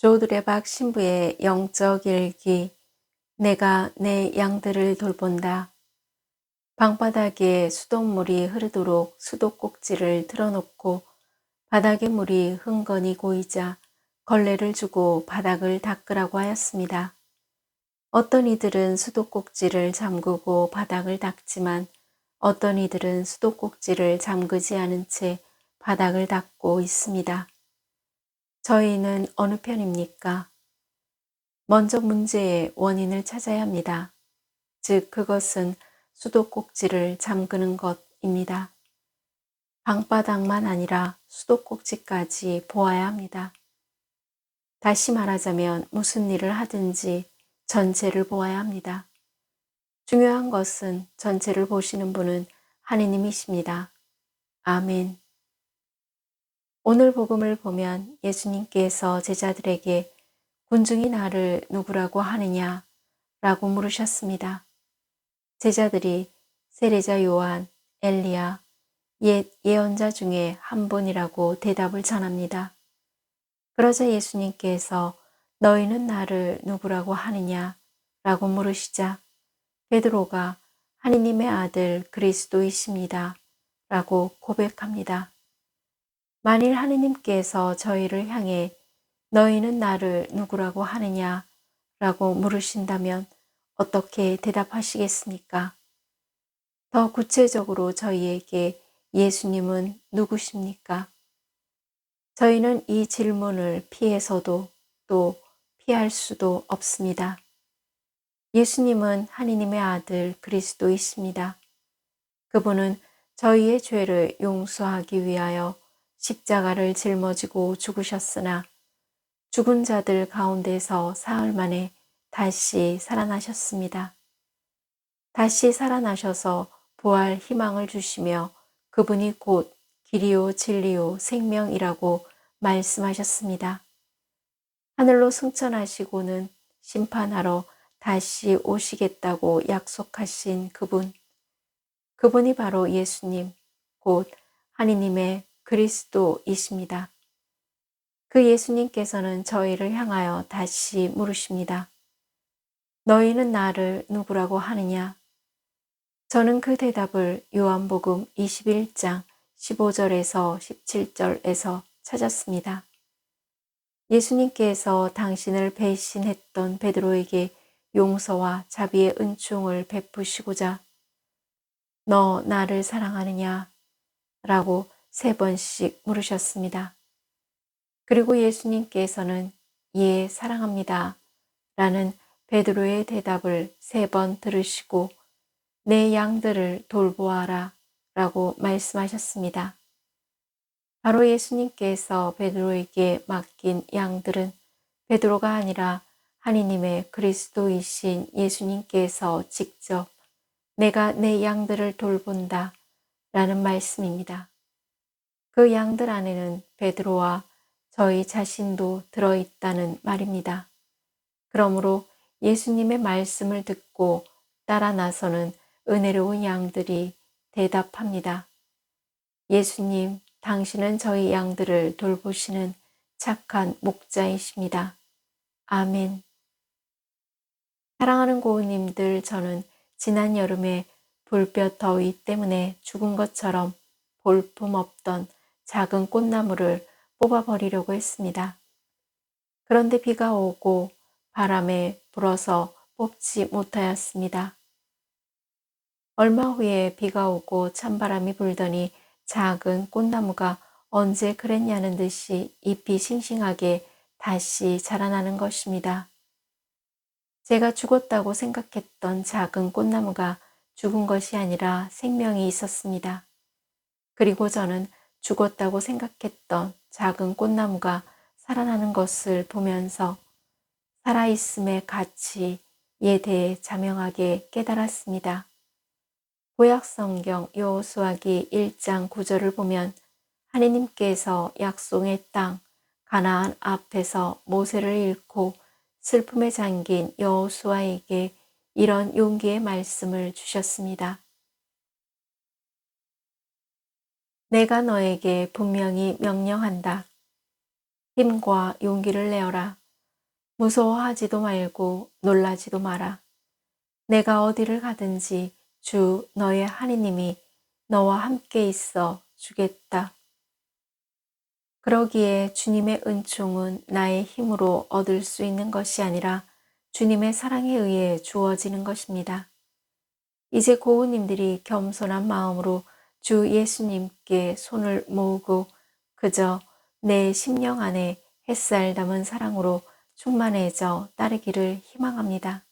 조드레박 신부의 영적 일기. 내가 내 양들을 돌본다. 방바닥에 수돗물이 흐르도록 수도꼭지를 틀어놓고 바닥에 물이 흥건히 고이자 걸레를 주고 바닥을 닦으라고 하였습니다. 어떤 이들은 수도꼭지를 잠그고 바닥을 닦지만 어떤 이들은 수도꼭지를 잠그지 않은 채 바닥을 닦고 있습니다. 저희는 어느 편입니까? 먼저 문제의 원인을 찾아야 합니다. 즉, 그것은 수도꼭지를 잠그는 것입니다. 방바닥만 아니라 수도꼭지까지 보아야 합니다. 다시 말하자면 무슨 일을 하든지 전체를 보아야 합니다. 중요한 것은 전체를 보시는 분은 하느님이십니다. 아멘. 오늘 복음을 보면 예수님께서 제자들에게 군중이 나를 누구라고 하느냐 라고 물으셨습니다. 제자들이 세례자 요한, 엘리야, 옛 예언자 중에 한 분이라고 대답을 전합니다. 그러자 예수님께서 너희는 나를 누구라고 하느냐 라고 물으시자 베드로가 하느님의 아들 그리스도이십니다 라고 고백합니다. 만일 하느님께서 저희를 향해 너희는 나를 누구라고 하느냐 라고 물으신다면 어떻게 대답하시겠습니까? 더 구체적으로 저희에게 예수님은 누구십니까? 저희는 이 질문을 피해서도 또 피할 수도 없습니다. 예수님은 하느님의 아들 그리스도이십니다. 그분은 저희의 죄를 용서하기 위하여 십자가를 짊어지고 죽으셨으나 죽은 자들 가운데서 사흘 만에 다시 살아나셨습니다. 다시 살아나셔서 부활 희망을 주시며 그분이 곧 길이요 진리요 생명이라고 말씀하셨습니다. 하늘로 승천하시고는 심판하러 다시 오시겠다고 약속하신 그분이 바로 예수님, 곧 하느님의 그리스도이십니다. 그 예수님께서는 저희를 향하여 다시 물으십니다. 너희는 나를 누구라고 하느냐? 저는 그 대답을 요한복음 21장 15절에서 17절에서 찾았습니다. 예수님께서 당신을 배신했던 베드로에게 용서와 자비의 은총을 베푸시고자 너 나를 사랑하느냐? 라고 3번씩 물으셨습니다. 그리고 예수님께서는 예, 사랑합니다. 라는 베드로의 대답을 3번 들으시고 내 양들을 돌보아라 라고 말씀하셨습니다. 바로 예수님께서 베드로에게 맡긴 양들은 베드로가 아니라 하느님의 그리스도이신 예수님께서 직접 내가 내 양들을 돌본다 라는 말씀입니다. 그 양들 안에는 베드로와 저희 자신도 들어있다는 말입니다. 그러므로 예수님의 말씀을 듣고 따라 나서는 은혜로운 양들이 대답합니다. 예수님, 당신은 저희 양들을 돌보시는 착한 목자이십니다. 아멘. 사랑하는 고우님들, 저는 지난 여름에 불볕 더위 때문에 죽은 것처럼 볼품없던 작은 꽃나무를 뽑아버리려고 했습니다. 그런데 비가 오고 바람에 불어서 뽑지 못하였습니다. 얼마 후에 비가 오고 찬바람이 불더니 작은 꽃나무가 언제 그랬냐는 듯이 잎이 싱싱하게 다시 자라나는 것입니다. 제가 죽었다고 생각했던 작은 꽃나무가 죽은 것이 아니라 생명이 있었습니다. 그리고 저는 죽었다고 생각했던 작은 꽃나무가 살아나는 것을 보면서 살아있음의 가치에 대해 자명하게 깨달았습니다. 구약성경 여호수아기 1장 9절을 보면 하느님께서 약속의 땅 가나안 앞에서 모세를 잃고 슬픔에 잠긴 여호수아에게 이런 용기의 말씀을 주셨습니다. 내가 너에게 분명히 명령한다. 힘과 용기를 내어라. 무서워하지도 말고 놀라지도 마라. 내가 어디를 가든지 주 너의 하느님이 너와 함께 있어 주겠다. 그러기에 주님의 은총은 나의 힘으로 얻을 수 있는 것이 아니라 주님의 사랑에 의해 주어지는 것입니다. 이제 고우님들이 겸손한 마음으로 주 예수님께 손을 모으고 그저 내 심령 안에 햇살 담은 사랑으로 충만해져 따르기를 희망합니다.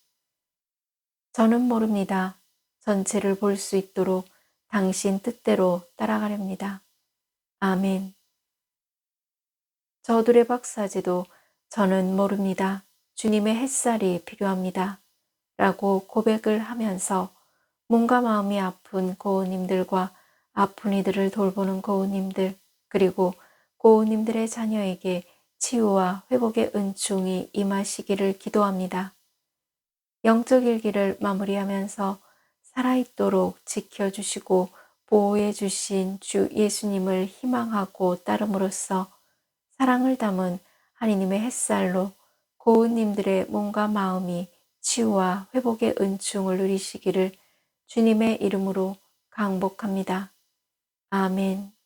저는 모릅니다. 전체를 볼 수 있도록 당신 뜻대로 따라가렵니다. 아멘. 저들의 박사지도 저는 모릅니다. 주님의 햇살이 필요합니다. 라고 고백을 하면서 몸과 마음이 아픈 고우님들과 아픈 이들을 돌보는 고우님들, 그리고 고우님들의 자녀에게 치유와 회복의 은총이 임하시기를 기도합니다. 영적 일기를 마무리하면서 살아있도록 지켜주시고 보호해 주신 주 예수님을 희망하고 따름으로써 사랑을 담은 하느님의 햇살로 고우님들의 몸과 마음이 치유와 회복의 은총을 누리시기를 주님의 이름으로 강복합니다. 아멘.